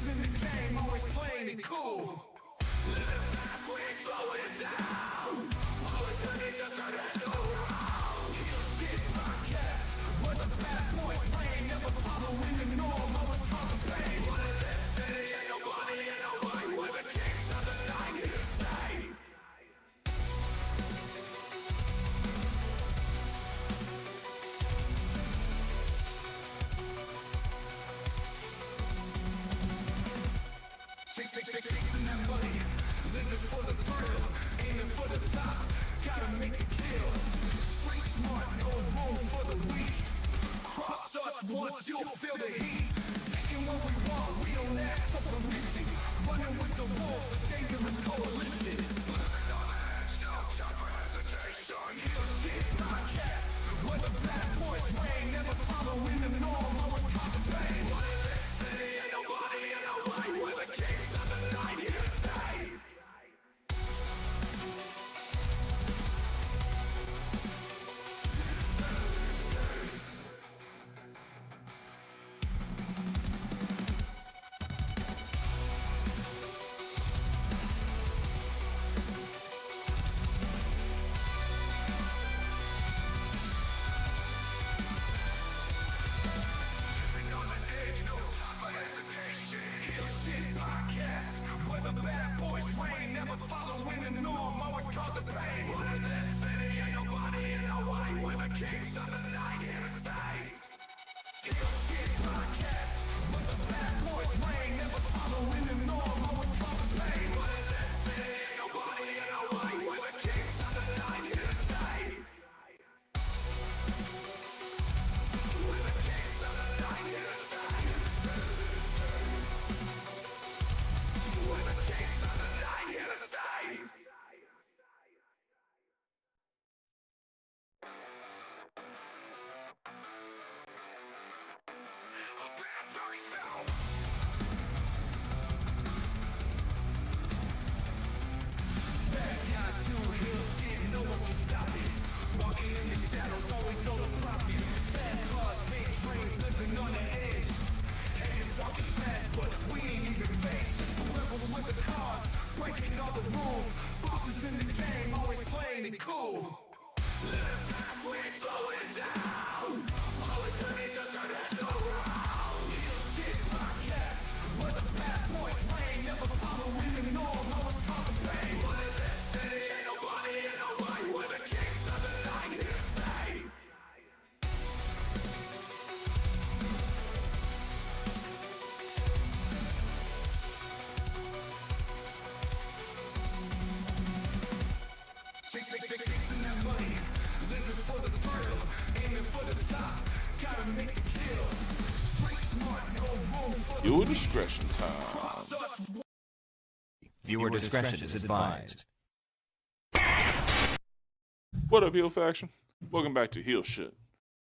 in the game, always playing it cool. Living fast, we ain't slowing down. Always ready to turn it around. Heal shit podcast, where the bad boys reign, never following the norm, always causing pain. But in this city, ain't nobody in a way. We're the kings of the night, here to stay. Chasing that money, living for the thrill, aiming for the top, gotta make the kill. Street smart, no room for the weak. Cross us once, you'll feel the heat. Taking what we want, we don't ask for permission. Running with the wolves, a dangerous coalition. Living on the edge, no time for hesitation. Heal shit podcast, where the bad boys reign, never following the norm, always causing pain. But in this city, ain't nobody in our way. We're the kings of the night, here to stay. Living on the edge, no time for hesitation. Heal shit podcast, where the bad boys reign, never following the norm, always causing pain. But in this city, ain't nobody in our way. We're the kings of the night, here to stay. Heal shit podcast, where the bad boys reign, never following the norm, always causing pain. But in this city, ain't nobody in our way. We're the kings of the night, here to stay. We're the kings of the night, here to stay. We're the kings of the night, here to stay. Bad guys do heal shit, no one can stop it. Walking in the shadows, always on the profit. Fast cars, big trains, living on the edge. Haters talking trash, but we ain't even faced. Just the rebels with the cars, breaking all the rules. Bosses in the game, always playing it cool. Living fast, we ain't slowing down. Always ready to turn it around. Heal shit podcast, where the bad boys reign, never following the norm, always causing pain. But in this city, ain't nobody in our way. We're the kings of the night, here to stay. Chasing that money, living for the thrill, aiming for the top, gotta make the kill. Street smart, no room for the Your discretion time. cross us. Viewer discretion is advised. What up, Heel Faction? Welcome back to Heel Shit.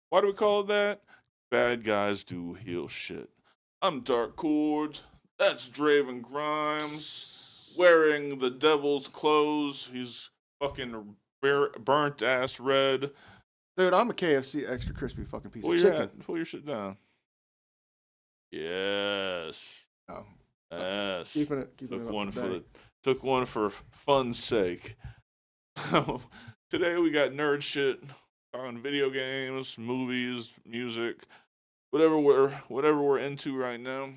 Why do we call it that? Bad guys do heel shit. I'm Dark Cordz. That's Draven Grimes. Wearing the devil's clothes. He's fucking burnt ass red. Dude, I'm a KFC extra crispy fucking piece Pull of your, chicken. pull your shit down. Yes. Oh, Yes. keeping it Took up one to for date. took one for fun's sake. Today we got nerd shit on video games, movies, music, whatever we're into right now.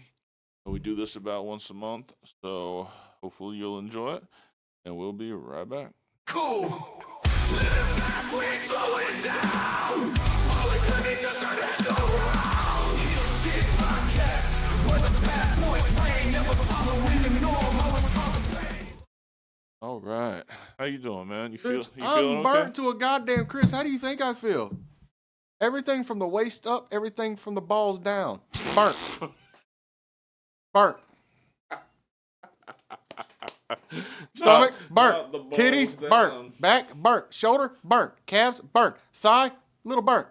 We do this about once a month, so hopefully you'll enjoy it, and we'll be right back. Cool. Living fast, we ain't slowing down. Always ready to turn it around. Heal shit podcast, where the bad boys reign, never following the norm, always causing pain. All right, how you doing, man? You Dude, feeling I'm burnt okay? to a goddamn crisp. How do you think I feel? Everything from the waist up, everything from the balls down. Burnt. Burnt. Stomach, burnt. the balls Titties, down. burnt. Back, burnt. Shoulder, burnt. Calves, burnt. Thigh, little burnt.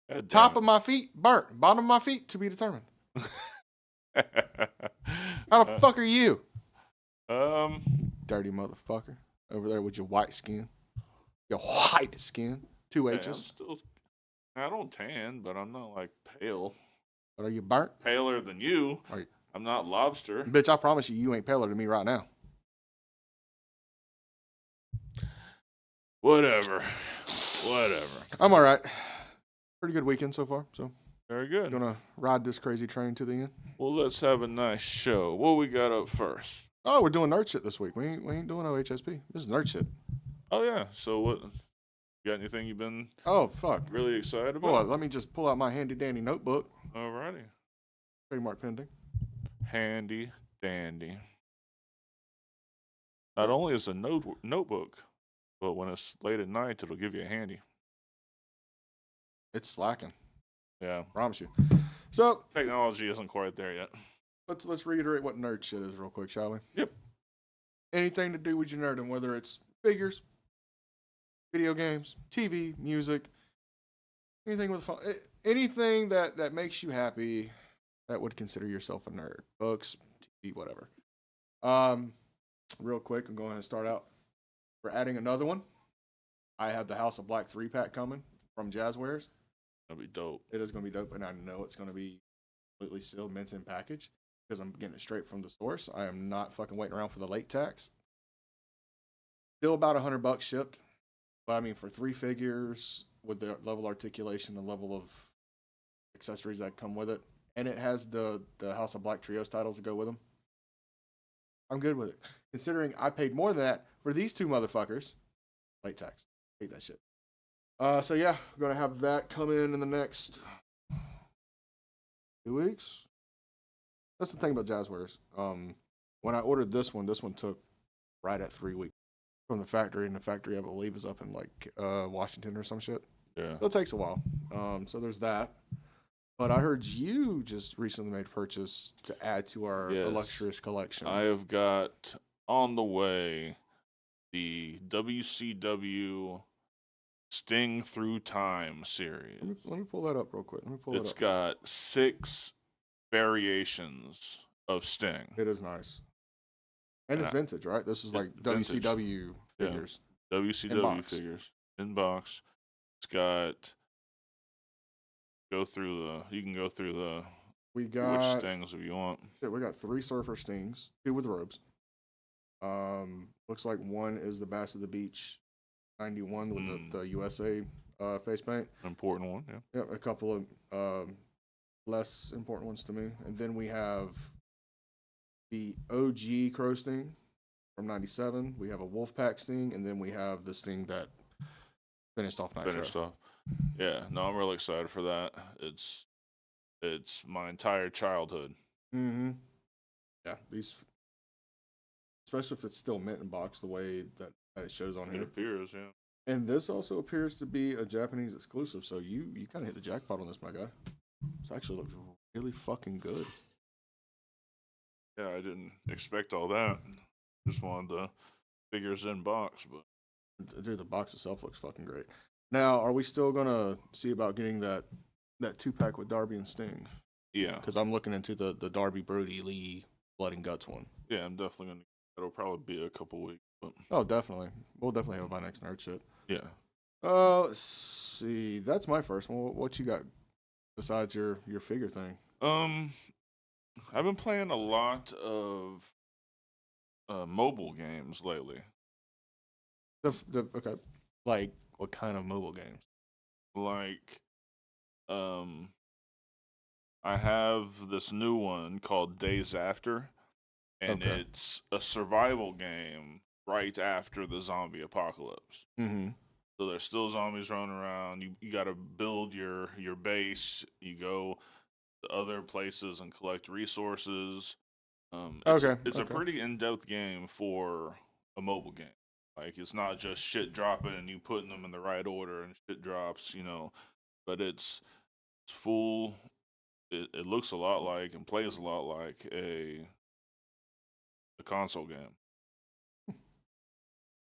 God damn Top it. of my feet, burnt. Bottom of my feet, to be determined. How the fuck are you? Dirty motherfucker. Over there with your white skin. Your white skin. Two hey, H's. I don't tan, but I'm not like pale. But are you burnt? Paler than you. I'm not lobster. Bitch, I promise you, you ain't paler than me right now. Whatever. I'm all right. Pretty good weekend so far. So Very good. gonna ride this crazy train to the end. Well, let's have a nice show. What we got up first? Oh, we're doing nerd shit this week. We ain't doing no HSP. This is nerd shit. Oh yeah. So what? You got anything you've been Oh fuck. really excited Hold on, about? let me just pull out my handy dandy notebook. Alrighty. Trademark pending. Handy dandy. Not only is a notebook, but when it's late at night, it'll give you a handy. It's slacking. Yeah. Promise you. So Technology isn't quite there yet. let's reiterate what nerd shit is real quick, shall we? Yep. Anything to do with your nerding, whether it's figures, video games, TV, music, anything with fun, anything that makes you happy, that would consider yourself a nerd. Books, TV, whatever. Real quick, I'm going to start out. We're adding another one. I have the House of Black 3-pack coming from Jazzwares. That'd be dope. It is going to be dope, and I know it's going to be completely sealed, mint in package, because I'm getting it straight from the source. I am not fucking waiting around for the late tax. Still about $100 shipped, but I mean for 3 figures with the level articulation and level of accessories that come with it, and it has the House of Black Trios titles to go with them. I'm good with it, considering I paid more than that for these 2 motherfuckers. Late tax, hate that shit. So yeah, we're gonna have that come in the next 2 weeks. That's the thing about Jazzwares. When I ordered this one took right at 3 weeks from the factory, and the factory I believe is up in like Washington or some shit. Yeah. So it takes a while. So there's that. But I heard you just recently made a purchase to add to our Yes. illustrious collection. I have got on the way the WCW Sting Through Time series. Let me pull that up real quick. It's got 6 variations of Sting. It is nice. And it's vintage, right? This is like vintage. WCW Yeah. figures. WCW box. figures in box. It's got you can go through the We which got Stings if you want. shit, we got 3 Surfer Stings, 2 with robes. Looks like one is the Bass of the Beach 91 with the USA face paint. Important one, yeah. Yeah, a couple of less important ones to me. And then we have the OG Crow Sting from 97. We have a Wolfpack Sting, and then we have the Sting that finished off Nitro. Finished off. Yeah, no, I'm really excited for that. It's my entire childhood. Mm-hmm. Yeah, these, especially if it's still mint in box the way that it shows on It here. appears, yeah. And this also appears to be a Japanese exclusive, so you kind of hit the jackpot on this, my guy. This actually looks really fucking good. Yeah, I didn't expect all that. Just wanted the figures in box, but Dude, the box itself looks fucking great. Now, are we still gonna see about getting that 2-pack with Darby and Sting? yeah. Because I'm looking into the Darby, Brody, Lee, Blood and Guts one. Yeah, I'm definitely gonna. It'll probably be a couple weeks, but Oh, definitely. We'll definitely have it by next nerd shit. yeah. Let's see. That's my first one. What you got besides your figure thing? I've been playing a lot of mobile games lately. Okay. Like, what kind of mobile games? Like, I have this new one called Days After, and Okay. it's a survival game right after the zombie apocalypse. Mm-hmm. So there's still zombies running around. You got to build your base. You go to other places and collect resources. It's Okay. a pretty in-depth game for a mobile game. Like, it's not just shit dropping and you putting them in the right order and shit drops, But it's full. It looks a lot like and plays a lot like a console game.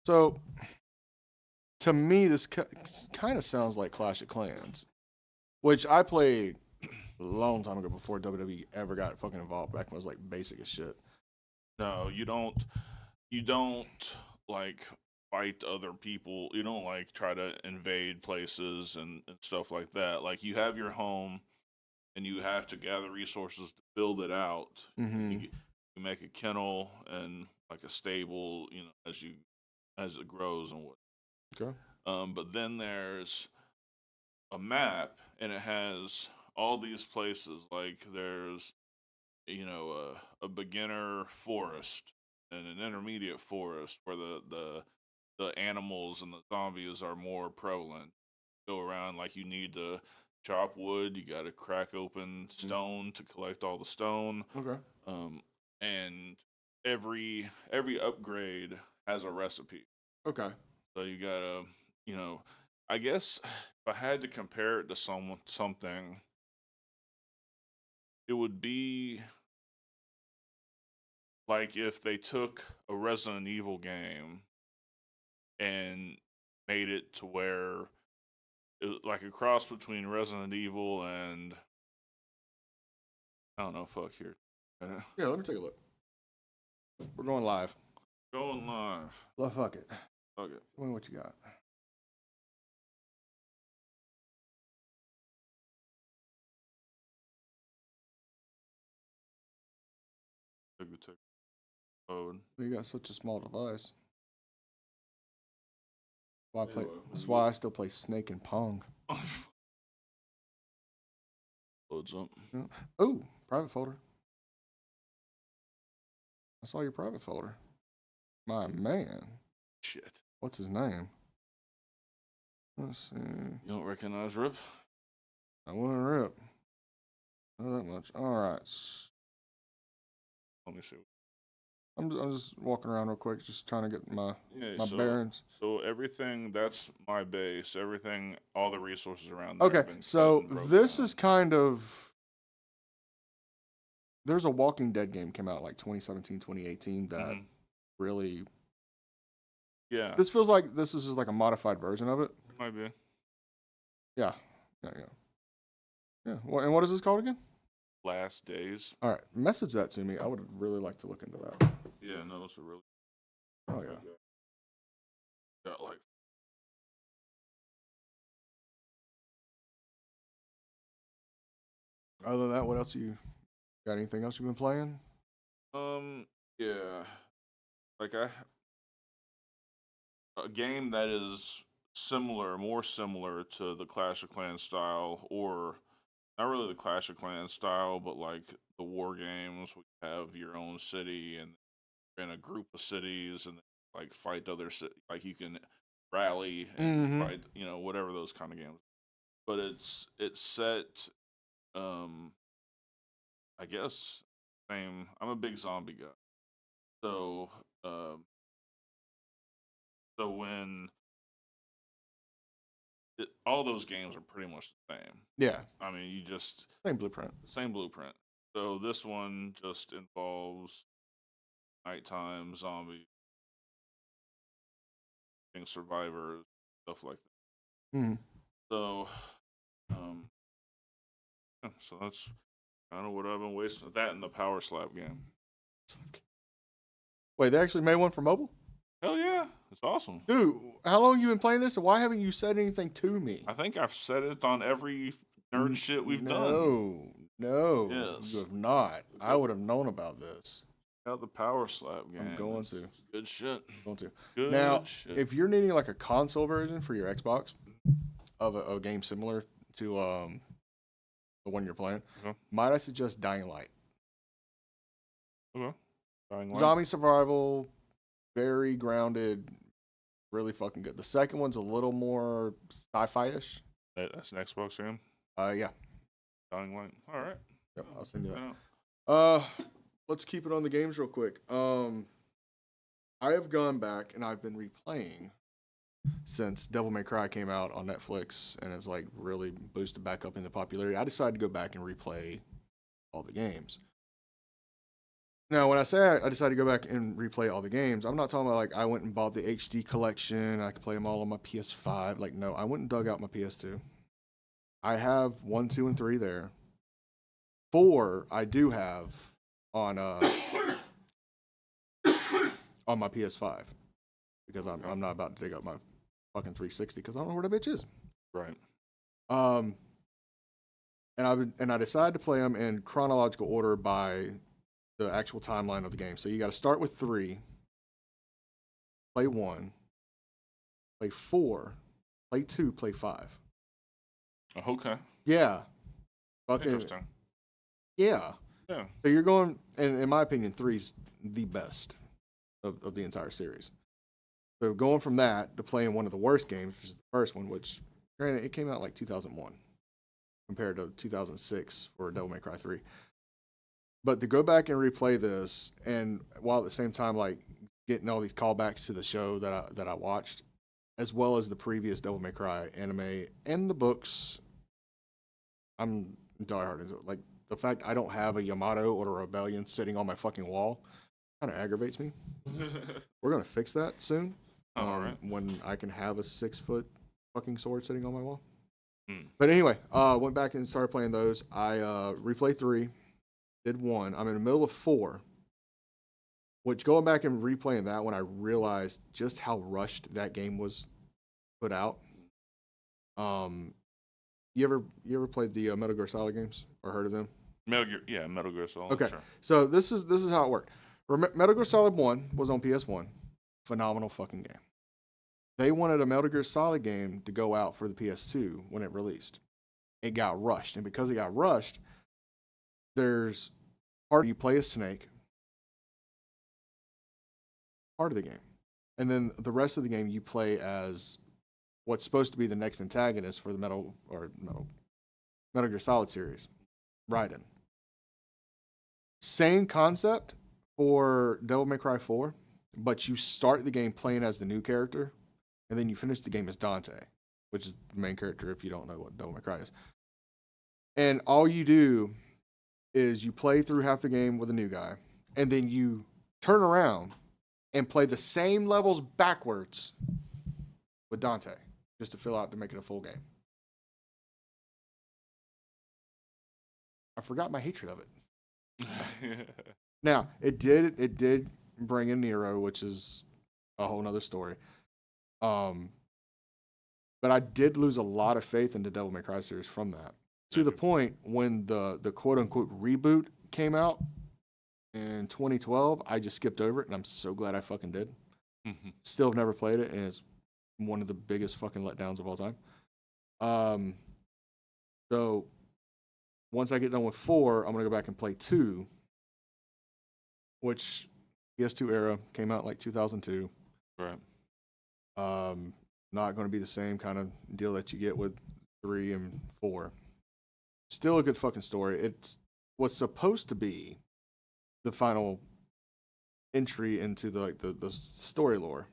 So, to me, this kind of sounds like Clash of Clans, which I played a long time ago before WWE ever got fucking involved. Back when it was like basic as shit. No, you don't. You don't like fight other people. You don't like try to invade places and stuff like that. Like, you have your home and you have to gather resources to build it out. You make a kennel and like a stable, as it grows and what. Okay. But then there's a map, and it has all these places. Like there's a beginner forest and an intermediate forest where the animals and the zombies are more prevalent. Go around, like, you need to chop wood, you got to crack open stone to collect all the stone. Okay. And every upgrade has a recipe. Okay. So you gotta, I guess if I had to compare it to something, it would be like if they took a Resident Evil game and made it to where it was like a cross between Resident Evil and I don't know, fuck here. Yeah, let me take a look. We're going live. Going live. Well, fuck it. Fuck it. Tell me what you got. Took the code. You got such a small device. Why play? Anyway, That's why I still play Snake and Pong. Loads up. Oh, private folder. I saw your private folder. My man. Shit. What's his name? Let's see. You don't recognize Rip? I want to rip. Not that much. All right. Let me see. I'm just walking around real quick, just trying to get my So bearings. So everything, that's my base. Everything, all the resources around there. Okay, have been so cut and broken this down. is kind of. There's a Walking Dead game came out like 2017, 2018 that really. Yeah. This feels like this is just like a modified version of it. Might be. Yeah. Well, and what is this called again? Last Days. All right, message that to me. I would really like to look into that. Yeah, no, it's a really. Oh yeah. Got like. Other than that, what else you got? Anything else you've been playing? Yeah. Like a game that is more similar to the Clash of Clans style, or not really the Clash of Clans style, but like the war games. We have your own city and in a group of cities, and like fight other like you can rally and fight, whatever those kind of games. But it's set, I guess same. I'm a big zombie guy, so when all those games are pretty much the same. Yeah. I mean, you just Same blueprint. same blueprint. So this one just involves nighttime zombies, being survivors, stuff like that. Mm-hmm. So, so that's kind of what I've been wasting. That and the Power Slap game. Wait, they actually made one for mobile? Hell yeah, it's awesome. Dude, how long you been playing this, and why haven't you said anything to me? I think I've said it on every nerd shit we've done. No, Yes. you have not. I would have known about this. Got the Power Slap game. I'm going It's to. Good shit. Good Now, shit. if you're needing like a console version for your Xbox of a game similar to the one you're playing, might I suggest Dying Light? Okay. Dying Light. Zombie survival, very grounded, really fucking good. The second one's a little more sci-fi-ish. That's an Xbox game. Yeah. Dying Light. All right. Yep, I'll send you that. Yeah. Let's keep it on the games real quick. I have gone back and I've been replaying since Devil May Cry came out on Netflix and it's like really boosted back up into popularity. I decided to go back and replay all the games. Now, when I say I decided to go back and replay all the games, I'm not talking about like I went and bought the HD collection. I can play them all on my PS5. Like, no, I went and dug out my PS2. I have 1, 2, and 3 there. 4 I do have on my PS5 because I'm not about to dig up my fucking 360 because I don't know where the bitch is. Right. and I decided to play them in chronological order by the actual timeline of the game. So you got to start with 3, play 1, play 4, play 2, play 5. Okay. Yeah. Fucking, Interesting. yeah. Yeah. So you're going, and in my opinion, 3's the best of the entire series. So going from that to playing one of the worst games, which is the first one, which granted it came out like 2001 compared to 2006 for Devil May Cry 3. But to go back and replay this, and while at the same time like getting all these callbacks to the show that I watched, as well as the previous Devil May Cry anime and the books, I'm diehard into it. Like the fact I don't have a Yamato or a Rebellion sitting on my fucking wall kind of aggravates me. We're gonna fix that soon. All right. When I can have a 6-foot fucking sword sitting on my wall. Hmm. But anyway, went back and started playing those. I replayed 3, did 1. I'm in the middle of 4. Which going back and replaying that one, I realized just how rushed that game was put out. You ever played the Metal Gear Solid games or heard of them? Metal Gear Solid. Okay, Sure. so this is how it worked. Metal Gear Solid 1 was on PS1. Phenomenal fucking game. They wanted a Metal Gear Solid game to go out for the PS2 when it released. It got rushed, and because it got rushed, there's part you play as Snake, part of the game, and then the rest of the game you play as what's supposed to be the next antagonist for the Metal Gear Solid series, Raiden. Same concept for Devil May Cry 4, but you start the game playing as the new character, and then you finish the game as Dante, which is the main character if you don't know what Devil May Cry is. And all you do is you play through half the game with a new guy, and then you turn around and play the same levels backwards with Dante, just to fill out to make it a full game. I forgot my hatred of it. Now, it did bring in Nero, which is a whole nother story. But I did lose a lot of faith in the Devil May Cry series from that. To the point when the quote unquote reboot came out in 2012, I just skipped over it, and I'm so glad I fucking did. Still have never played it, and it's one of the biggest fucking letdowns of all time. So once I get done with 4, I'm gonna go back and play 2, which PS2 era came out like 2002. Right. Not going to be the same kind of deal that you get with 3 and 4. Still a good fucking story. It was supposed to be the final entry into the story lore.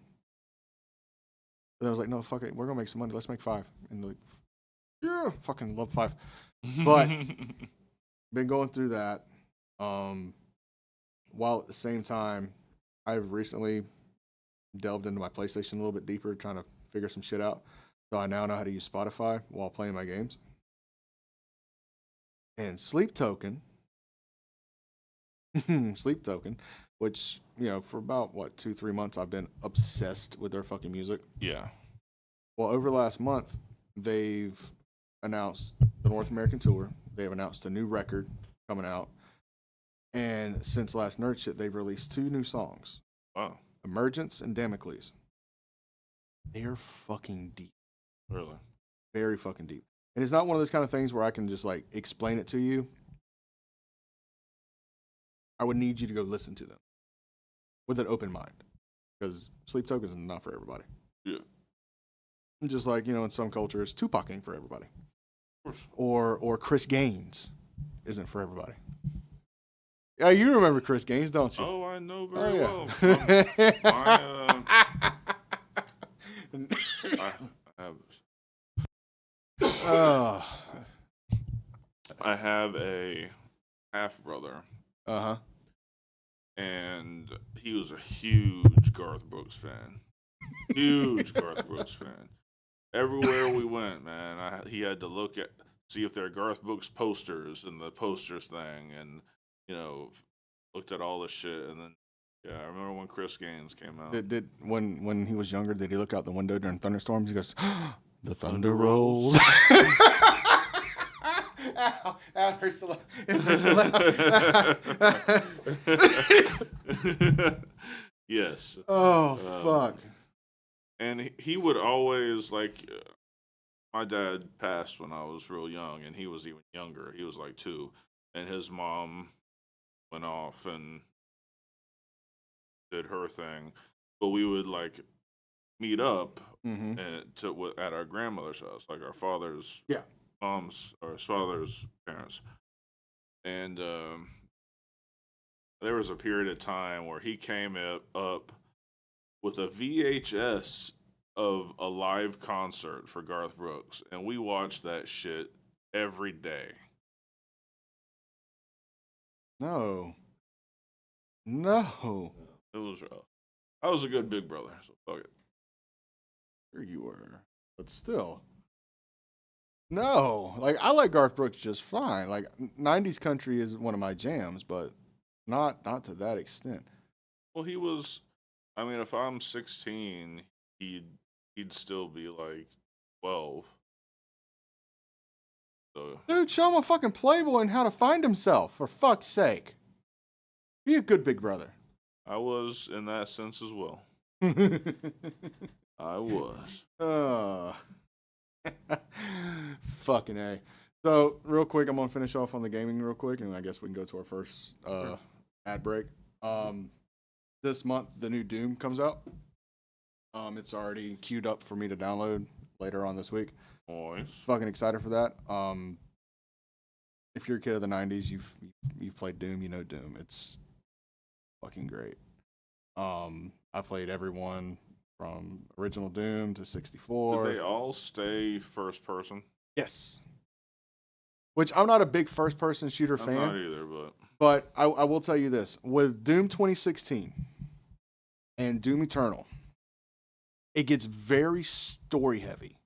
And I was like, no, fuck it. We're going to make some money. Let's make 5. And they're like, yeah, fucking love 5. But been going through that. While at the same time, I've recently delved into my PlayStation a little bit deeper, trying to figure some shit out. So I now know how to use Spotify while playing my games. And Sleep Token, which, you know, for about, 2-3 months, I've been obsessed with their fucking music. Yeah. Well, over the last month, they've announced the North American tour. They've announced a new record coming out. And since last Nerd Shit, they've released 2 new songs. Wow. Emergence and Damocles. They're fucking deep. Really? Very fucking deep. And it's not one of those kind of things where I can just like explain it to you. I would need you to go listen to them with an open mind, because Sleep Token is not for everybody. Yeah. Just like, you know, in some cultures, Tupac ain't for everybody. Of course. Or Chris Gaines isn't for everybody. Yeah, you remember Chris Gaines, don't you? Oh, I know very Oh, well. yeah. I have a half brother, Uh-huh. and he was a huge Garth Brooks fan. Huge Garth Brooks fan. Everywhere we went, man, he had to see if there are Garth Brooks posters and the posters thing, and you know, looked at all this shit, and then yeah, I remember when Chris Gaines came out. Did when he was younger, did he look out the window during thunderstorms? He goes, "The thunder rolls." Ow, it hurts a lot. It hurts a lot. Yes. Oh, fuck. And he would always my dad passed when I was real young, and he was even younger. He was like 2, and his mom went off and did her thing. But we would meet up Mm-hmm. at our grandmother's house, like our father's Yeah. mom's or his father's parents. And there was a period of time where he came up with a VHS of a live concert for Garth Brooks, and we watched that shit every day. No. It was rough. I was a good big brother, so fuck it. Sure you were. But still. No. I like Garth Brooks just fine. 90s country is one of my jams, but not to that extent. Well, he was. I mean, if I'm 16, he'd still be 12. So Dude, show him a fucking Playboy and how to find himself, for fuck's sake. Be a good big brother. I was in that sense as well. I was. Fucking A. So, real quick, I'm going to finish off on the gaming real quick, and I guess we can go to our first ad break. This month, the new Doom comes out. It's already queued up for me to download later on this week. Nice. Fucking excited for that. If you're a kid of the 90s, you've played Doom, you know Doom. It's fucking great. I played everyone from original Doom to 64. Did they all stay first person? Yes. Which I'm not a big first person shooter I'm fan. not either, But I will tell you this. With Doom 2016 and Doom Eternal, it gets very story heavy.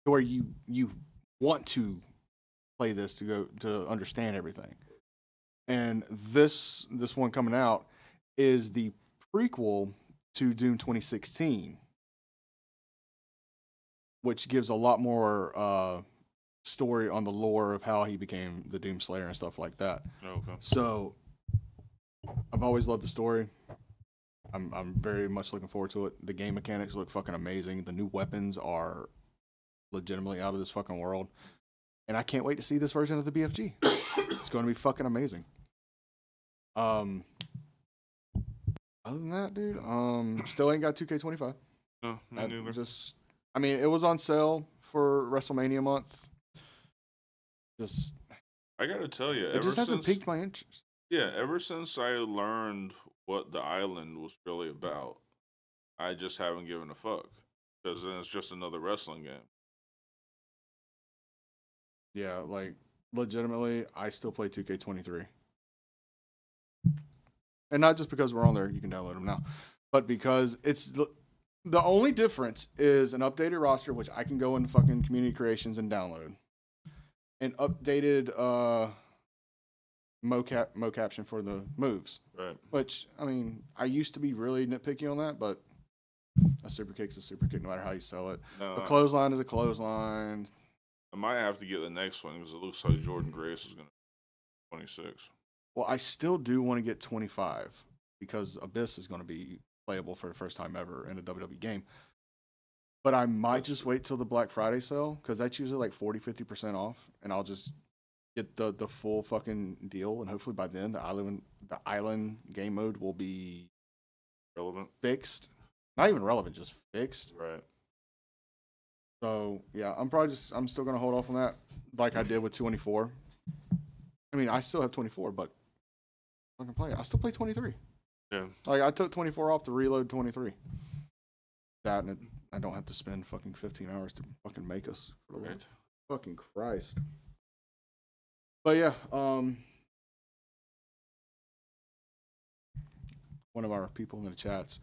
Where you want to play this to understand everything. And this one coming out is the prequel to Doom 2016, which gives a lot more story on the lore of how he became the Doom Slayer and stuff like that. Okay. So I've always loved the story. I'm very much looking forward to it. The game mechanics look fucking amazing. The new weapons are legitimately out of this fucking world. And I can't wait to see this version of the BFG. It's going to be fucking amazing. Other than that, dude, still ain't got 2K25. No, me neither. I mean, it was on sale for WrestleMania month. I gotta tell you, It just hasn't piqued my interest. Yeah, ever since I learned what the island was really about, I just haven't given a fuck. Because then it's just another wrestling game. Yeah, legitimately, I still play 2K23. And not just because we're on there, you can download them now, but because it's the only difference is an updated roster, which I can go into fucking community creations and download, an updated mocaption for the moves. Right. Which, I mean, I used to be really nitpicky on that, but a super kick's a super kick no matter how you sell it. No, A clothesline is a clothesline. I might have to get the next one because it looks like Jordan Grace is going to 26. Well, I still do want to get 25 because Abyss is going to be playable for the first time ever in a WWE game. But I might just wait till the Black Friday sale because that's usually 40-50% off, and I'll just get the full fucking deal. And hopefully by then the island game mode will be Relevant. fixed. Not even relevant, just fixed. Right. So yeah, I'm still gonna hold off on that like I did with 24. I mean, I still have 24, but I can play it. I still play 23. Yeah. I took 24 off to reload 23. That and I don't have to spend fucking 15 hours to fucking make us. For the Right. fucking Christ. But yeah, one of our people in the chats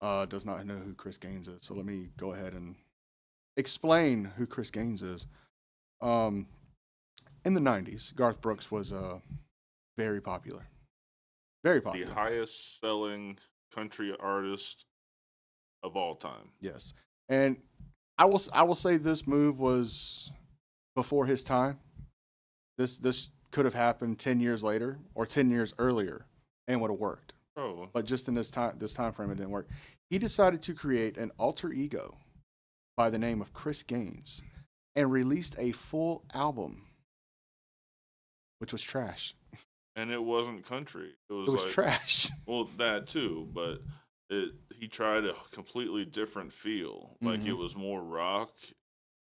does not know who Chris Gaines is, so let me go ahead and explain who Chris Gaines is. In the 90s, Garth Brooks was very popular. Very popular. The highest selling country artist of all time. Yes. And I will say this move was before his time. This could have happened 10 years later or 10 years earlier and would have worked. Probably. But just in this time frame, it didn't work. He decided to create an alter ego by the name of Chris Gaines and released a full album, which was trash. And it wasn't country. It It was like, trash. well, that too, but he tried a completely different feel. Like it was more rock.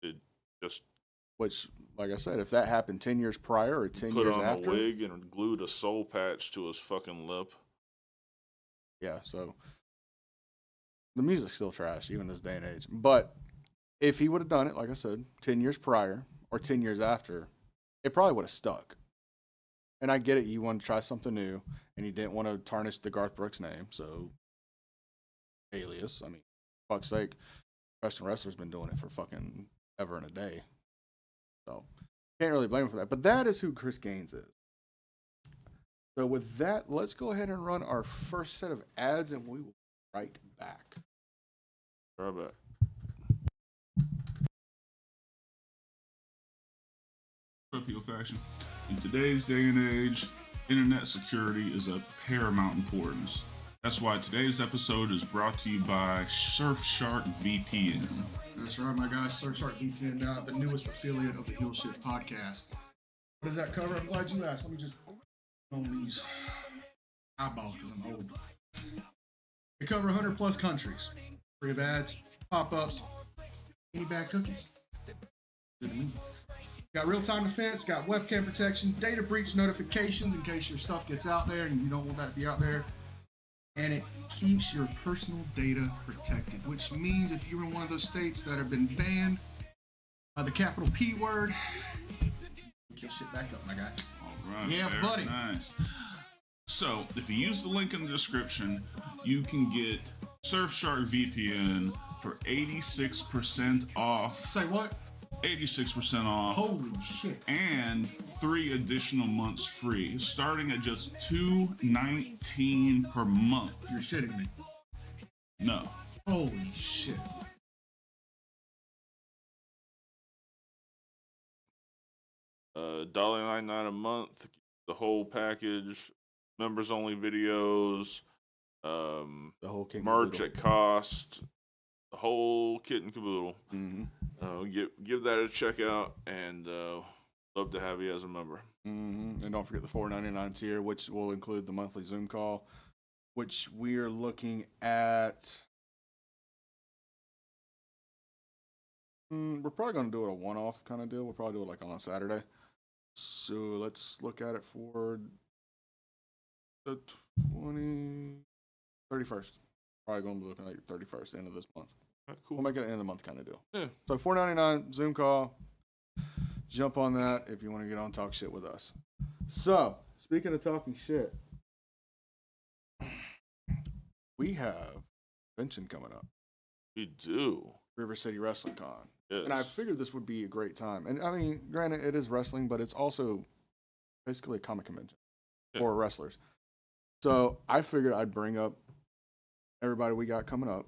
It just Which, like I said, if that happened 10 years prior or 10 put years on after. a wig and glued a soul patch to his fucking lip. Yeah, so the music's still trash, even this day and age. But if he would have done it, like I said, 10 years prior or 10 years after, it probably would have stuck. And I get it, you want to try something new, and you didn't want to tarnish the Garth Brooks name, so alias. I mean, fuck's sake, professional wrestlers been doing it for fucking ever and a day. So can't really blame him for that. But that is who Chris Gaines is. So with that, let's go ahead and run our first set of ads, and we will be right back. Right back. People faction. In today's day and age, internet security is of paramount importance. That's why today's episode is brought to you by Surfshark VPN. That's right, my guys. Surfshark VPN, the newest affiliate of the Heel Shit podcast. What does that cover? I'm glad you asked. Let me just on these eyeballs because I'm old. They cover 100 plus countries. Free of ads, pop-ups, any bad cookies. Good to me. Got real-time defense, got webcam protection, data breach notifications in case your stuff gets out there and you don't want that to be out there. And it keeps your personal data protected, which means if you're in one of those states that have been banned by the capital P word, pick your shit back up, my guy. All right, Yeah, very buddy. Nice. So, if you use the link in the description, you can get Surfshark VPN for 86% off. Say what? 86% off. Holy shit. And 3 additional months free, starting at just $2.19 per month. You're shitting me. No. Holy shit. $1.99 a month, the whole package, members only videos, The whole king merch at cost, the whole kit and caboodle. Mm-hmm. Give that a check out, and love to have you as a member. Mm-hmm. And don't forget the $4.99 tier, which will include the monthly Zoom call, which we're looking at. We're probably going to do it a one-off kind of deal. We'll probably do it like on a Saturday. So let's look at it for the 31st. Probably going to be looking at 31st, end of this month. All right, cool. We'll make it an end of the month kind of deal. Yeah. So $4.99 Zoom call. Jump on that if you want to get on and talk shit with us. So, speaking of talking shit, we have convention coming up. We do. River City Wrestling Con. Yes. And I figured this would be a great time. And I mean, granted, it is wrestling, but it's also basically a comic convention for wrestlers. So I figured I'd bring up everybody we got coming up.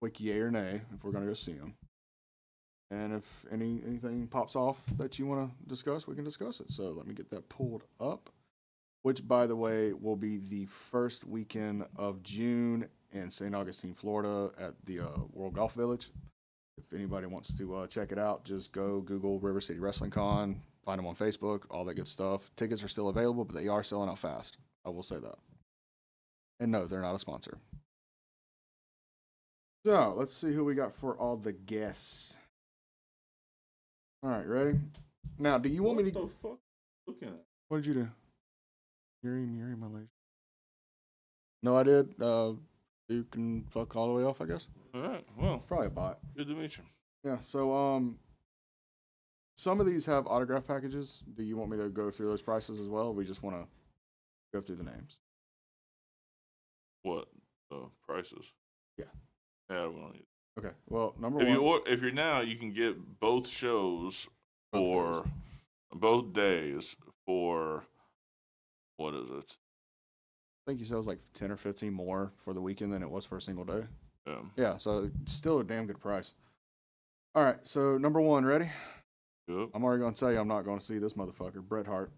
Quick yay or nay if we're going to go see them. And if anything pops off that you want to discuss, we can discuss it. So let me get that pulled up, which, by the way, will be the first weekend of June in St. Augustine, Florida at the World Golf Village. If anybody wants to check it out, just go Google River City Wrestling Con, find them on Facebook, all that good stuff. Tickets are still available, but they are selling out fast. I will say that. And no, they're not a sponsor. So let's see who we got for all the guests. All right, ready? Now, do you want me to? What the fuck? Looking at. What did you do? You're in my leg. No, I did. You can fuck all the way off, I guess. All right. Well, Probably a bot. good to meet you. Yeah. So, some of these have autograph packages. Do you want me to go through those prices as well? Or we just want to go through the names. What prices? Yeah. Yeah, we don't need. Okay. Well, number If one. if you're now, you can get both shows Both for both days for what is it? I think you said it was like 10 or 15 more for the weekend than it was for a single day. Yeah. Yeah. So still a damn good price. All right. So number one, ready? Yep. I'm already going to tell you I'm not going to see this motherfucker, Bret Hart.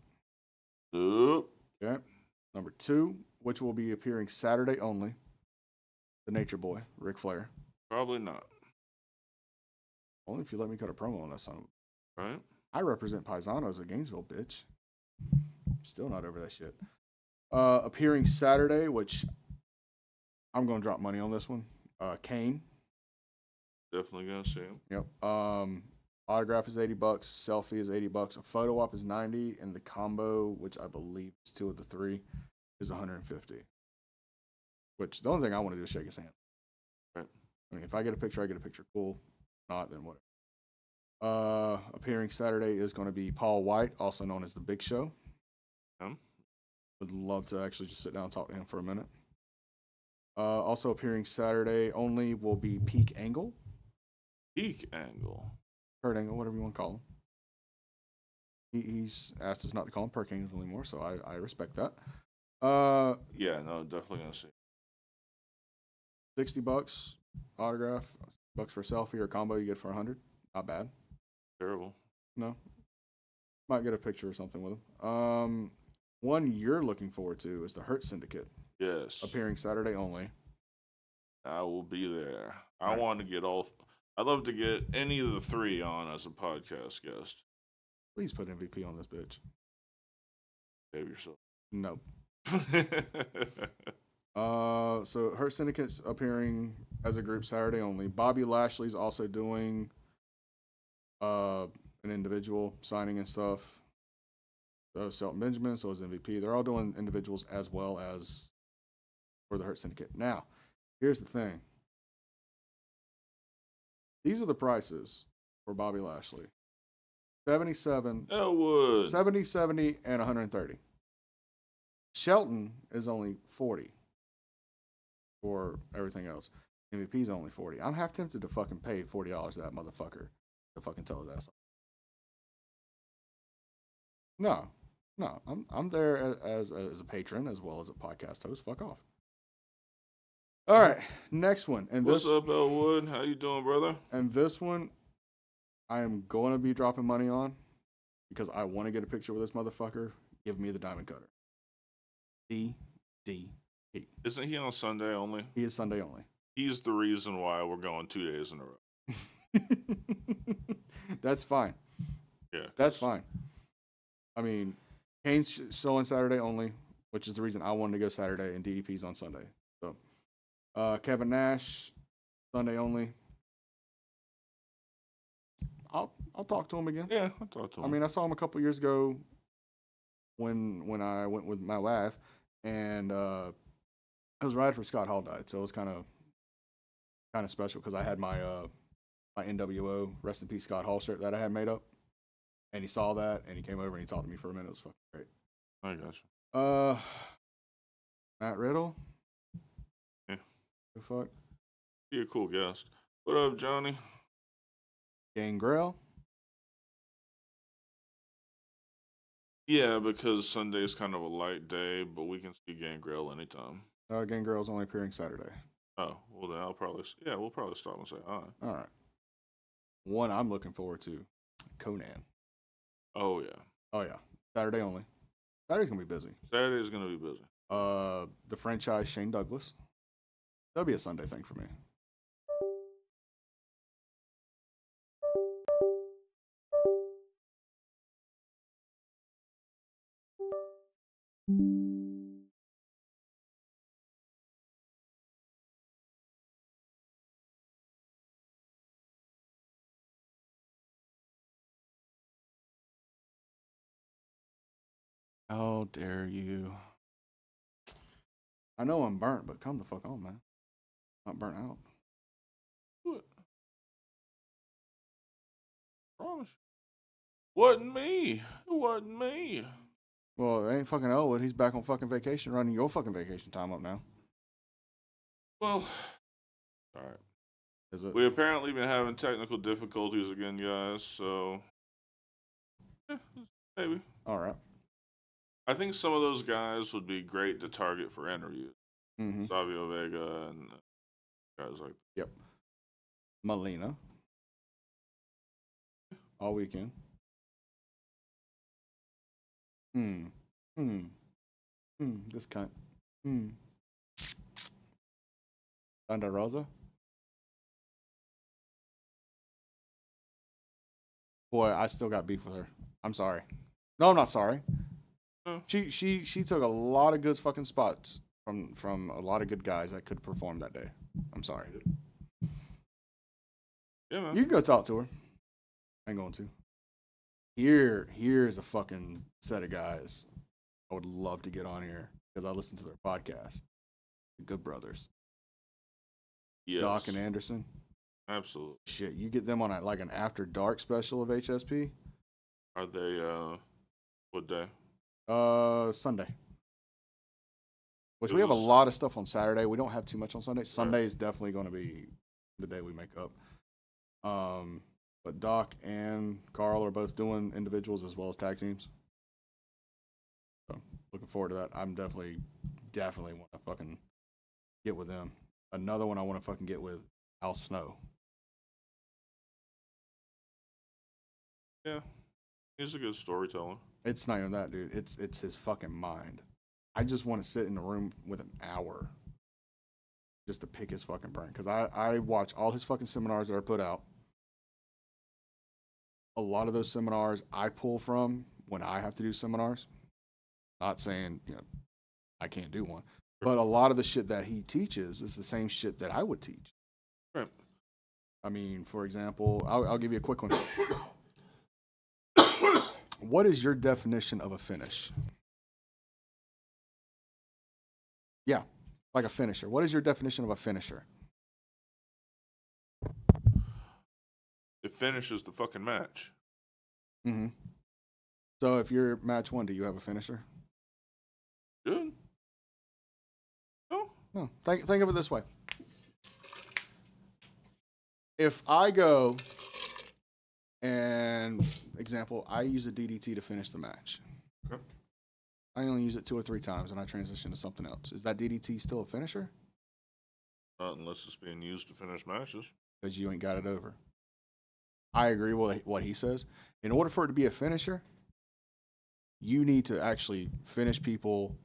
Yep. Okay. Number 2, which will be appearing Saturday only, the Nature Boy, Ric Flair. Probably not. Only if you let me cut a promo on that son. Right? I represent Paisanos at Gainesville, bitch. Still not over that shit. Appearing Saturday, which I'm going to drop money on this one. Kane. Definitely gonna see him. Yep. Autograph is $80. Selfie is $80. A photo op is $90, and the combo, which I believe is 2 of the 3, is $150. Which the only thing I want to do is shake his hand. Right. I mean, if I get a picture, I get a picture. Cool. If not, then whatever. Appearing Saturday is going to be Paul White, also known as the Big Show. Would love to actually just sit down and talk to him for a minute. Also appearing Saturday only will be Peak Angle. Peak Angle. Kurt Angle, whatever you want to call him. He's asked us not to call him Perk Angle anymore, so I respect that. Yeah, no, definitely gonna see. $60 autograph, $60 for a selfie or a combo you get for 100. Not bad. Terrible. No. Might get a picture or something with him. One you're looking forward to is the Hurt Syndicate, Yes. appearing Saturday only. I will be there. I Right. want to get all. I'd love to get any of the 3 on as a podcast guest. Please put MVP on this bitch. Save yourself. Nope. So Hurt Syndicate's appearing as a group Saturday only. Bobby Lashley's also doing an individual signing and stuff. So Shelton Benjamin, so is MVP. They're all doing individuals as well as for the Hurt Syndicate. Now, here's the thing. These are the prices for Bobby Lashley. 77, Elwood. 70, 70, and 130. Shelton is only 40 for everything else. MVP's only 40. I'm half tempted to fucking pay $40 to that motherfucker to fucking tell his ass off. No, I'm there as a patron as well as a podcast host. Fuck off. All right, next one. And What's this up, Elwood? How you doing, brother? and this one, I am going to be dropping money on because I want to get a picture with this motherfucker. Give me the diamond cutter. DDP. Isn't he on Sunday only? He is Sunday only. He's the reason why we're going 2 days in a row. That's fine. Yeah. That's fine. I mean, Kane's showing Saturday only, which is the reason I wanted to go Saturday, and DDP's on Sunday. So, Kevin Nash, Sunday only. I'll talk to him again. Yeah, I'll talk to him. I mean, I saw him a couple years ago when I went with my wife, and it was right after Scott Hall died, so it was kind of special because I had my my NWO Rest in Peace Scott Hall shirt that I had made up, and he saw that and he came over and he talked to me for a minute. It was fucking great. I got you. Matt Riddle. Yeah. The fuck. Be a cool guest. What up, Johnny? Gangrel. Yeah, because Sunday's kind of a light day, but we can see Gangrel anytime. Gangrel's only appearing Saturday. Oh, well then we'll probably stop and say hi. All right. One I'm looking forward to, Conan. Oh yeah. Oh yeah, Saturday only. Saturday's gonna be busy. Saturday's gonna be busy. The franchise Shane Douglas. That'll be a Sunday thing for me. How dare you? I know I'm burnt, but come the fuck on, man. Not burnt out. What? Promise. Wasn't me. It wasn't me. Well, it ain't fucking Elwood. He's back on fucking vacation, running your fucking vacation time up now. Well, all right. Is it? We apparently been having technical difficulties again, guys. So, maybe. All right. I think some of those guys would be great to target for interviews. Mm-hmm. Savio Vega and guys like Yep. Melina. All weekend. This cunt. Thunder Rosa. Boy, I still got beef with her. I'm sorry. No, I'm not sorry. Oh. She took a lot of good fucking spots from a lot of good guys that could perform that day. I'm sorry. Yeah, man. You can go talk to her. I ain't going to. Here's a fucking set of guys I would love to get on here because I listen to their podcast. The Good Brothers. Yes. Doc and Anderson. Absolutely. Shit, you get them on like an after dark special of HSP. Are they, what day? Sunday. Which It we have a was- lot of stuff on Saturday. We don't have too much on Sunday. Sunday is definitely going to be the day we make up. But Doc and Carl are both doing individuals as well as tag teams. So looking forward to that. I'm definitely want to fucking get with them. Another one I want to fucking get with Al Snow. Yeah. He's a good storyteller. It's not even that, dude. It's his fucking mind. I just want to sit in the room with an hour just to pick his fucking brain. Because I watch all his fucking seminars that are put out. A lot of those seminars I pull from when I have to do seminars. Not saying, I can't do one. But a lot of the shit that he teaches is the same shit that I would teach. Right. I mean, for example, I'll give you a quick one. What is your definition of a finish? Yeah, like a finisher. What is your definition of a finisher? It finishes the fucking match. Mm-hmm. So if you're match one, do you have a finisher? Good. No. No. Think of it this way. If I go and, example, I use a DDT to finish the match. Okay. I only use it 2 or 3 times and I transition to something else. Is that DDT still a finisher? Not unless it's being used to finish matches. Because you ain't got it over. I agree with what he says. In order for it to be a finisher, you need to actually finish people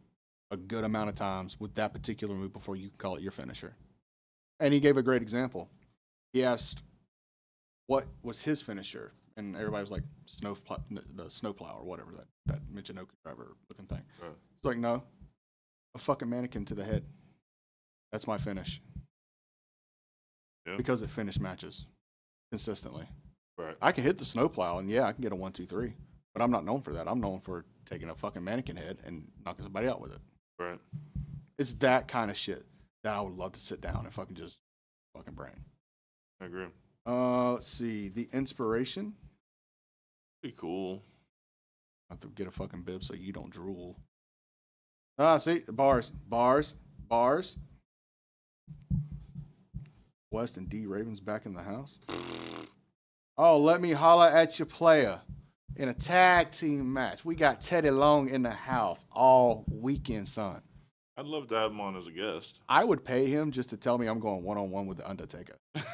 a good amount of times with that particular move before you can call it your finisher. And he gave a great example. He asked what was his finisher, and everybody was like the snowplow or whatever, that Michinoku driver looking thing. Right. It's like, no, a fucking mannequin to the head. That's my finish. Yeah. Because it finished matches consistently. Right. I can hit the snowplow, and yeah, I can get a 1, 2, 3. But I'm not known for that. I'm known for taking a fucking mannequin head and knocking somebody out with it. Right. It's that kind of shit that I would love to sit down and fucking just fucking brain. I agree. Let's see. The inspiration. Be cool. I have to get a fucking bib so you don't drool. See, bars. West and D Ravens back in the house. Oh, let me holla at your player in a tag team match. We got Teddy Long in the house all weekend, son. I'd love to have him on as a guest. I would pay him just to tell me I'm going one-on-one with the Undertaker. Can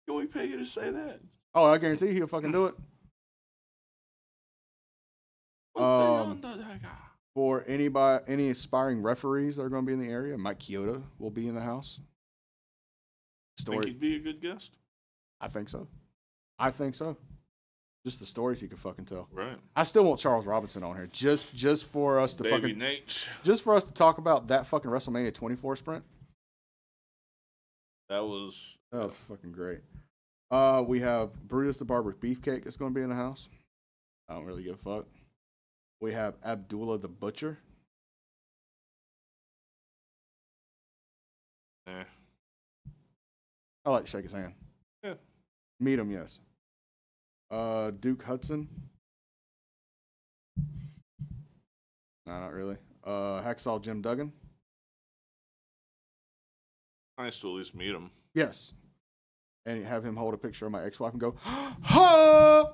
we pay you to say that? Oh, I guarantee he'll fucking do it. For any aspiring referees that are going to be in the area, Mike Chioda will be in the house. Think he'd be a good guest? I think so. Just the stories he could fucking tell. Right. I still want Charles Robinson on here just for us to Baby fucking Nate. just for us to talk about that fucking WrestleMania 24 sprint. That was fucking great. We have Brutus the Barber Beefcake that's going to be in the house. I don't really give a fuck. We have Abdullah the Butcher. eh. I like to shake his hand. Yeah. Meet him, yes. Duke Hudson. No, not really. Hacksaw Jim Duggan. Nice to at least meet him. Yes. And have him hold a picture of my ex-wife and go, ha!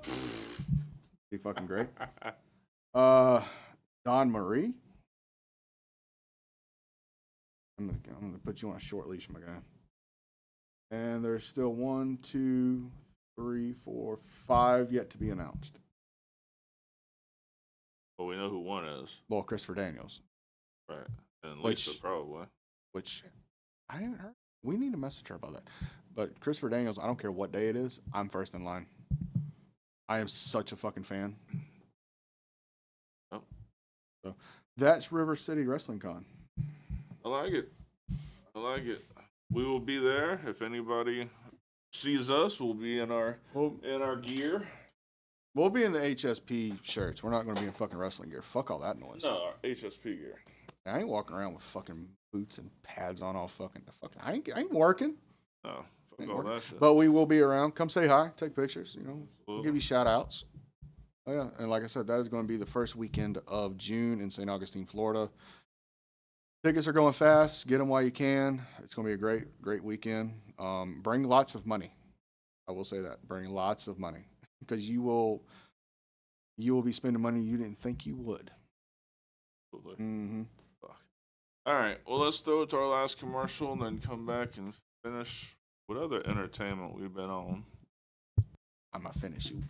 Be fucking great. Don Marie. I'm gonna put you on a short leash, my guy. And there's still 1, 2, 3, 4, 5 yet to be announced. Well, we know who one is, Well, Christopher Daniels, right? And Which- Lisa probably. which I haven't heard. We need to message her about that. But Christopher Daniels, I don't care what day it is, I'm first in line. I am such a fucking fan. Oh. So that's River City Wrestling Con. I like it. I like it. We will be there. If anybody sees us, we'll be in our gear. We'll be in the HSP shirts. We're not going to be in fucking wrestling gear. Fuck all that noise. No, our HSP gear. I ain't walking around with fucking boots and pads on all fucking. I ain't working. No, fuck Ain't all working. that shit. But we will be around. Come say hi. Take pictures. You know, we'll Absolutely. give you shout outs. Oh, yeah. And like I said, that is going to be the first weekend of June in St. Augustine, Florida. Tickets are going fast. Get them while you can. It's going to be a great weekend. Bring lots of money. I will say that. Bring lots of money because you will be spending money you didn't think you would. Absolutely. Mm-hmm. Fuck. All right. Well, let's throw it to our last commercial and then come back and finish what other entertainment we've been on. I'm going to finish you.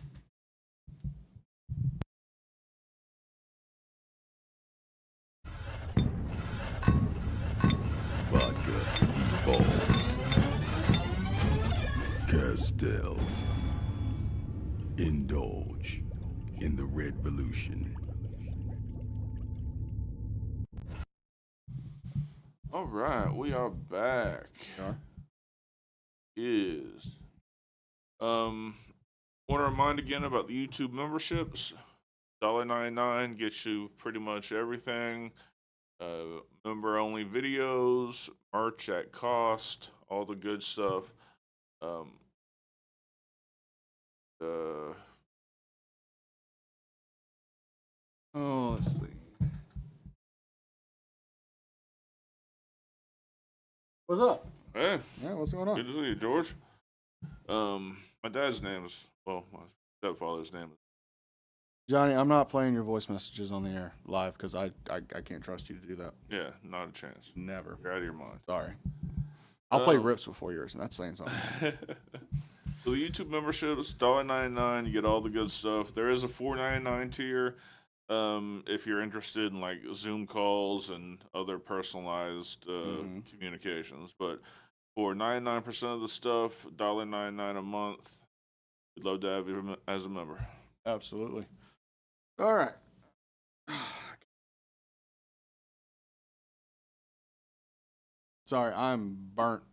Vodka evolved. Castell. Indulge in the Red Revolution. All right, we are back. Want to remind again about the YouTube memberships. $1.99 gets you pretty much everything. Member only videos, merch at cost, all the good stuff. Oh, let's see. What's up? Hey, Yeah, what's going on? good to see you, George. My dad's name is, well, my stepfather's name is. Johnny, I'm not playing your voice messages on the air live because I can't trust you to do that. Yeah, not a chance. Never. You're out of your mind. Sorry. I'll play rips before yours, and that's saying something. So the YouTube membership is $1.99. You get all the good stuff. There is a $4.99 tier if you're interested in like Zoom calls and other personalized communications. But for 99% of the stuff, $1.99 a month. We'd love to have you as a member. Absolutely. All right. Sorry, I'm burnt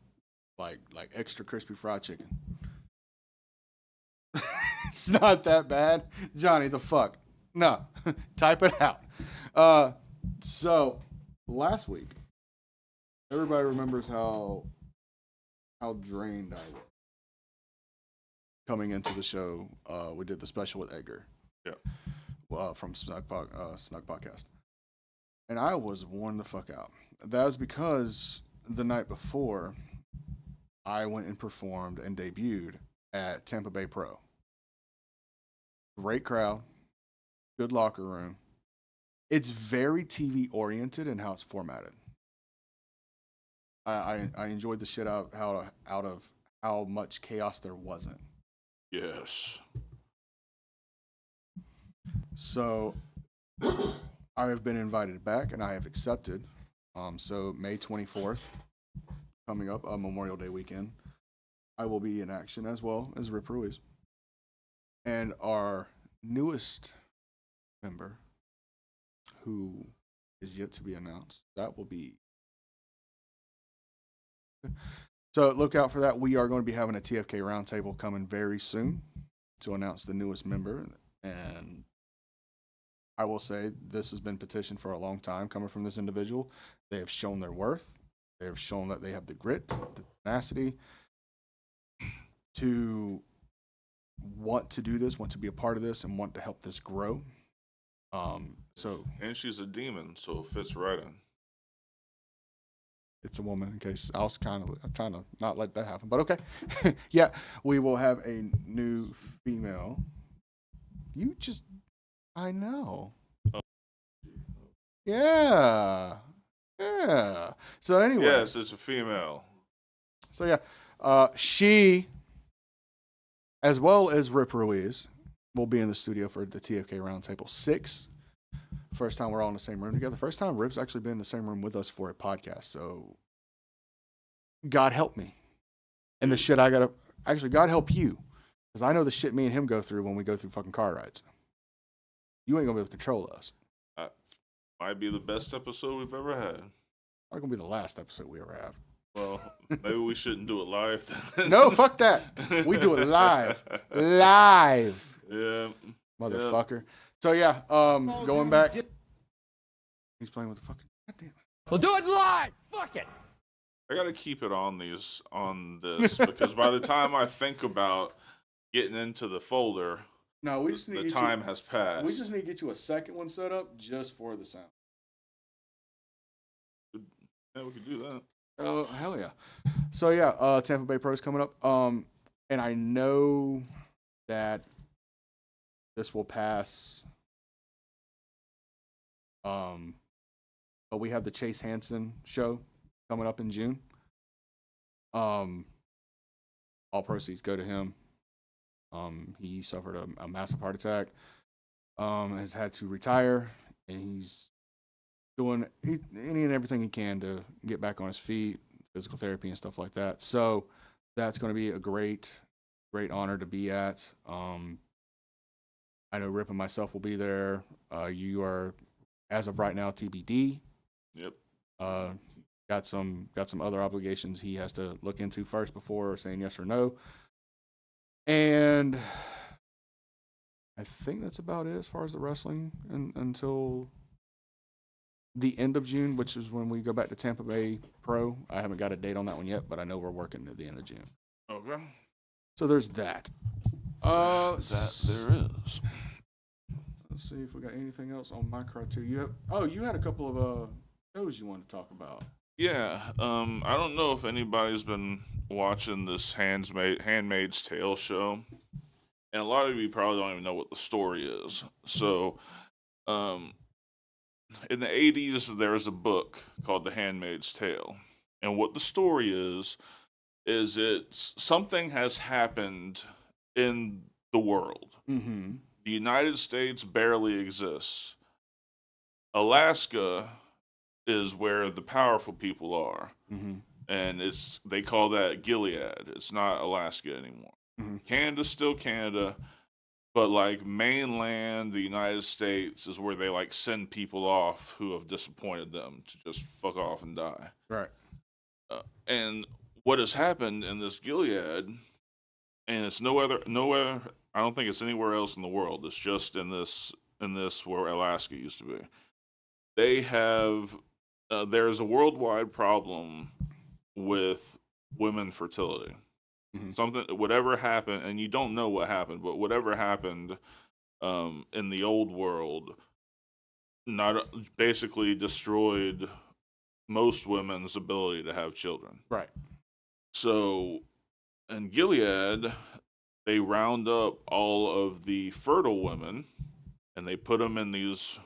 like extra crispy fried chicken. It's not that bad. Johnny, the fuck? No. Type it out. So last week, everybody remembers how drained I was coming into the show. We did the special with Edgar. Yeah. From Snug Podcast. And I was worn the fuck out. That was because the night before, I went and performed and debuted at Tampa Bay Pro. Great crowd, good locker room. It's very TV oriented in how it's formatted. I enjoyed the shit out of how much chaos there wasn't. Yes. So I have been invited back and I have accepted. So May 24th, coming up, Memorial Day weekend, I will be in action as well as Rip Ruiz. And our newest member, who is yet to be announced, that will be. So look out for that. We are going to be having a TFK roundtable coming very soon to announce the newest member. And I will say this has been petitioned for a long time coming from this individual. They have shown their worth. They have shown that they have the grit, the tenacity to want to do this, want to be a part of this, and want to help this grow. And she's a demon, so it fits right in. It's a woman, in case I'm trying to not let that happen, but okay. Yeah, we will have a new female. I know. Oh. Yeah. So anyway. Yes, it's a female. So yeah, she, as well as Rip Ruiz, will be in the studio for the TFK Roundtable 6 First time we're all in the same room together. First time Rip's actually been in the same room with us for a podcast. So God help me. And the shit I gotta actually God help you. Because I know the shit me and him go through when we go through fucking car rides. You ain't gonna be able to control us. Might be the best episode we've ever had. Not gonna be the last episode we ever have. Well, maybe we shouldn't do it live then. No, fuck that. We do it live. Live. Yeah. Motherfucker. So yeah, going back. He's playing with the fucking goddamn. We'll do it live. Fuck it. I gotta keep it on this because by the time I think about getting into the folder, No, we just need the to get time has passed. We just need to get you a second one set up just for the sound. Yeah, we could do that. Oh, hell yeah. So yeah, Tampa Bay Pro's coming up. And I know that this will pass. But we have the Chase Hansen show coming up in June. All proceeds go to him. He suffered a massive heart attack. Has had to retire, and he's doing any and everything he can to get back on his feet, physical therapy and stuff like that. So that's going to be a great honor to be at. I know Rip and myself will be there. You are, as of right now, TBD. Yep. Got some other obligations he has to look into first before saying yes or no. And I think that's about it as far as the wrestling until the end of June, which is when we go back to Tampa Bay Pro. I haven't got a date on that one yet, but I know we're working at the end of June. Okay. So there's that. That there is. Let's see if we got anything else on my criteria. You had a couple of shows you wanted to talk about. Yeah. I don't know if anybody's been watching this Handmaid's Tale show, and a lot of you probably don't even know what the story is. So, in the 80s, there was a book called The Handmaid's Tale. And what the story is it's something has happened in the world. Mm-hmm. The United States barely exists. Alaska is where the powerful people are. Mm-hmm. And they call that Gilead. It's not Alaska anymore. Mm-hmm. Canada's still Canada. But like mainland, the United States is where they like send people off who have disappointed them to just fuck off and die. Right. And what has happened in this Gilead, and it's nowhere. I don't think it's anywhere else in the world. It's just in this where Alaska used to be. They have there's a worldwide problem with women fertility. Whatever happened, and you don't know what happened, but whatever happened in the old world, basically destroyed most women's ability to have children. Right. So, in Gilead, they round up all of the fertile women, and they put them in these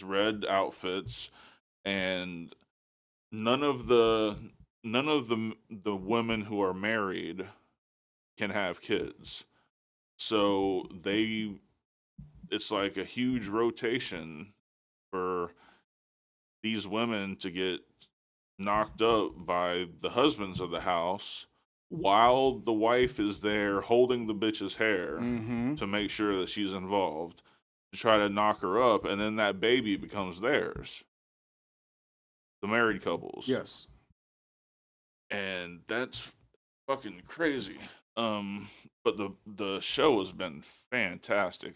red outfits, and none of the women who are married can have kids. So it's like a huge rotation for these women to get knocked up by the husbands of the house while the wife is there holding the bitch's hair to make sure that she's involved, to try to knock her up, and then that baby becomes theirs. The married couples. Yes. And that's fucking crazy. But the show has been fantastic.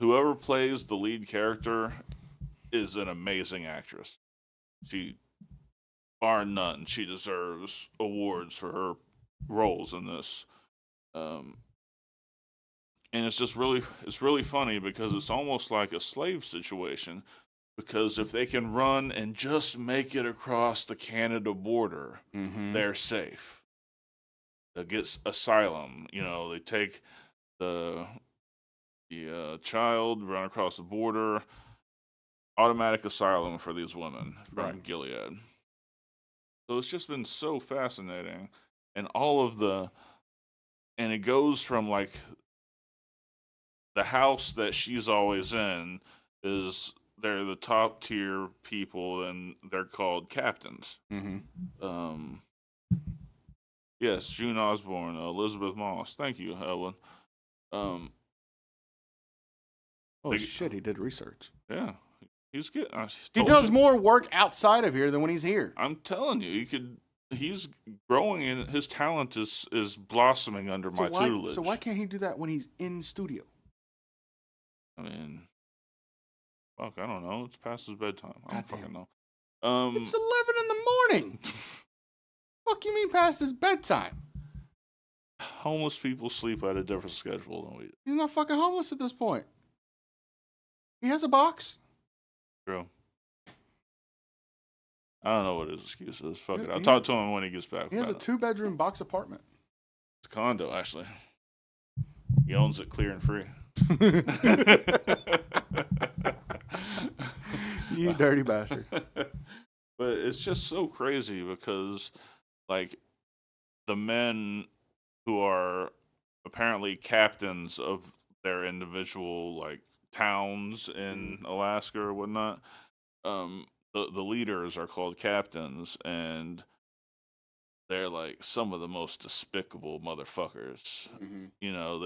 Whoever plays the lead character is an amazing actress. She, bar none, she deserves awards for her roles in this. And it's just really funny because it's almost like a slave situation. Because if they can run and just make it across the Canada border, they're safe. That gets asylum. They take the child, run across the border, automatic asylum for these women from Gilead. So it's just been so fascinating, and and it goes from like the house that she's always in is they're the top tier people, and they're called captains. Mm-hmm. Yes, June Osborne, Elizabeth Moss. Thank you, Ellen. Oh They- shit, he did research. Yeah, he's getting. He does more work outside of here than when he's here. I'm telling you, he's growing, and his talent is blossoming under my tutelage. So why can't he do that when he's in studio? I mean, fuck, I don't know. It's past his bedtime. I don't Goddamn. fucking know. It's 11 in the morning. Fuck you mean past his bedtime? Homeless people sleep at a different schedule than we do. He's not fucking homeless at this point. He has a box. True. I don't know what his excuse is. Fuck it. I'll He- talk to him when he gets back. He has a about it. 2-bedroom box apartment. It's a condo, actually. He owns it clear and free. You dirty bastard. But it's just so crazy because, like, the men who are apparently captains of their individual, like, towns in Alaska or whatnot, the leaders are called captains, and they're, like, some of the most despicable motherfuckers. Mm-hmm. You know,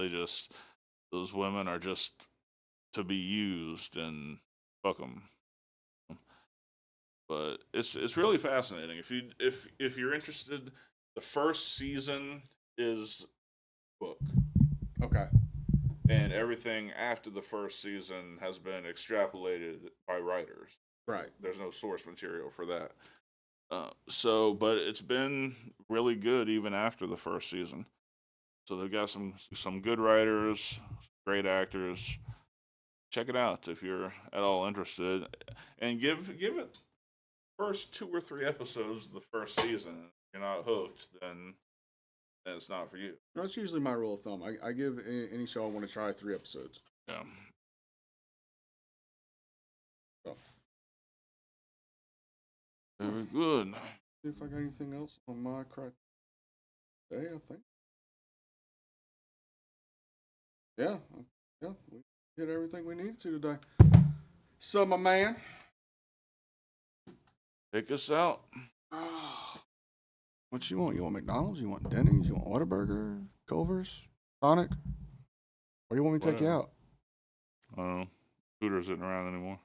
those women are just to be used, and fuck them. But it's really fascinating. If you're interested, the first season is book, Okay. and everything after the first season has been extrapolated by writers. Right. There's no source material for that. But it's been really good even after the first season. So they've got some good writers, great actors. Check it out if you're at all interested, and give it first 2 or 3 episodes of the first season. If you're not hooked, then it's not for you. That's usually my rule of thumb. I give any show I want to try 3 episodes. Yeah. So. Very good. See if I got anything else on my criteria today, I think. Yeah, we did everything we needed to today. So, my man. Take us out. What you want? You want McDonald's? You want Denny's? You want Whataburger? Culver's? Sonic? Or you want me to take you Whatever. out? I don't know. Hooters isn't around anymore.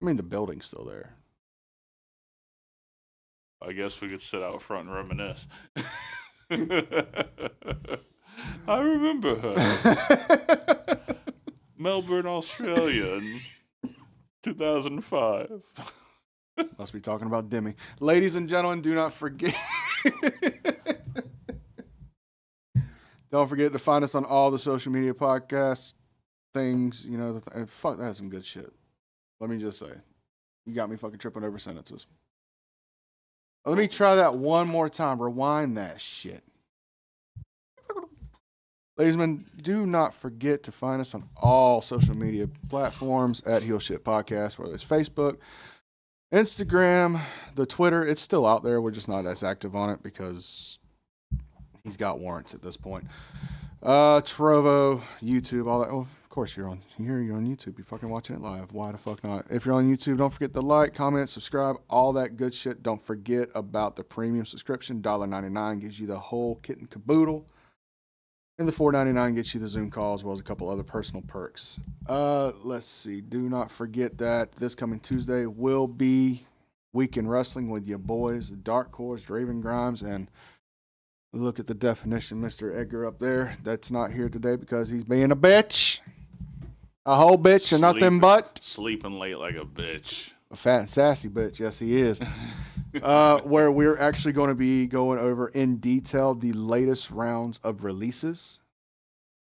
I mean, the building's still there. I guess we could sit out front and reminisce. I remember her. Melbourne, Australia in 2005. Must be talking about Demi. Ladies and gentlemen, do not forget. Don't forget to find us on all the social media podcast things. You know, fuck, that's some good shit. Let me just say, you got me fucking tripping over sentences. Let me try that one more time. Rewind that shit. Ladies and gentlemen, do not forget to find us on all social media platforms at Heel Shit Podcast, whether it's Facebook, Instagram, the Twitter. It's still out there. We're just not as active on it because he's got warrants at this point. Trovo, YouTube, all that. Oh, of course you're on here. You're on YouTube. You're fucking watching it live. Why the fuck not? If you're on YouTube, don't forget to like, comment, subscribe, all that good shit. Don't forget about the premium subscription. $1.99 gives you the whole kit and caboodle. And the $4.99 gets you the Zoom call as well as a couple other personal perks. Let's see. Do not forget that this coming Tuesday will be Weekend Wrestling with your boys, the Dark Horse, Draven Grimes, and look at the definition, Mr. Edgar up there. That's not here today because he's being a bitch. A whole bitch and nothing but Sleeping late like a bitch. a fat and sassy bitch. Yes, he is. Where we're actually going to be going over in detail the latest rounds of releases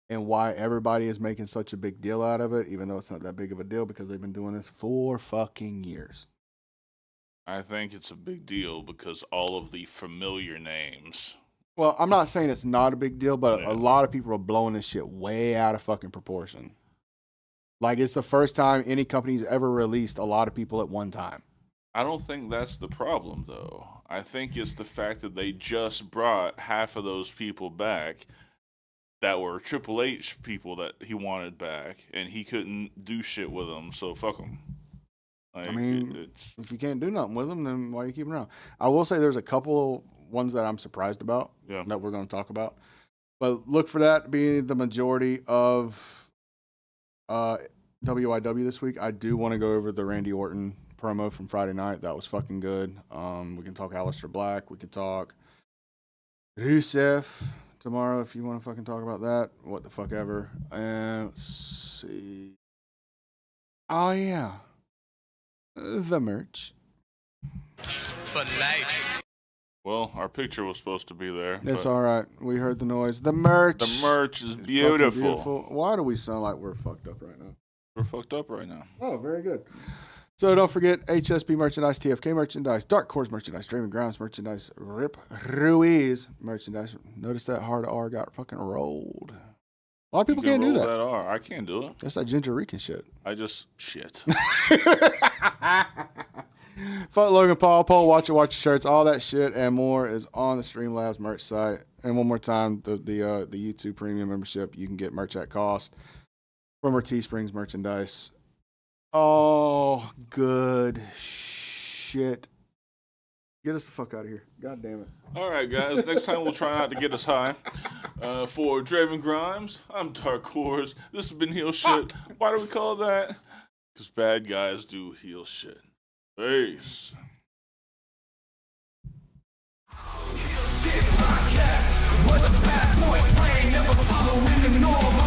and why everybody is making such a big deal out of it, even though it's not that big of a deal because they've been doing this for fucking years. I think it's a big deal because all of the familiar names. Well, I'm not saying it's not a big deal, but Yeah. a lot of people are blowing this shit way out of fucking proportion. Like, it's the first time any company's ever released a lot of people at one time. I don't think that's the problem, though. I think it's the fact that they just brought half of those people back that were Triple H people that he wanted back, and he couldn't do shit with them, so fuck him. Like, I mean, it's if you can't do nothing with them, then why are you keeping them around? I will say there's a couple ones that I'm surprised about yeah. that we're going to talk about. But look for that to be the majority of WIW this week. I do want to go over the Randy Orton promo from Friday night. That was fucking good. We can talk Aleister Black. We can talk Rusev tomorrow if you want to fucking talk about that. What the fuck ever. And let's see. Oh, yeah. The merch. Well, our picture was supposed to be there. It's but all right. We heard the noise. The merch. The merch is fucking beautiful. Why do we sound like we're fucked up right now? We're fucked up right now. Oh, very good. So don't forget HSP merchandise, TFK merchandise, Dark Cordz merchandise, Dreaming Grounds merchandise, Rip Ruiz merchandise. Notice that hard R got fucking rolled. A lot of people You can can't do roll that. R. I can't do it. That's that Ginger Rican shit. I just shit. Fuck Logan Paul, watch your shirts, all that shit and more is on the Streamlabs merch site. And one more time, the YouTube premium membership, you can get merch at cost from our Teesprings merchandise. Oh, good shit. Get us the fuck out of here. God damn it. All right, guys. Next time we'll try not to get us high. For Draven Grimes, I'm Dark Cordz. This has been Heel Shit. Why do we call it that? Because bad guys do heel shit. Peace. Where the bad boys reign, never following the norm.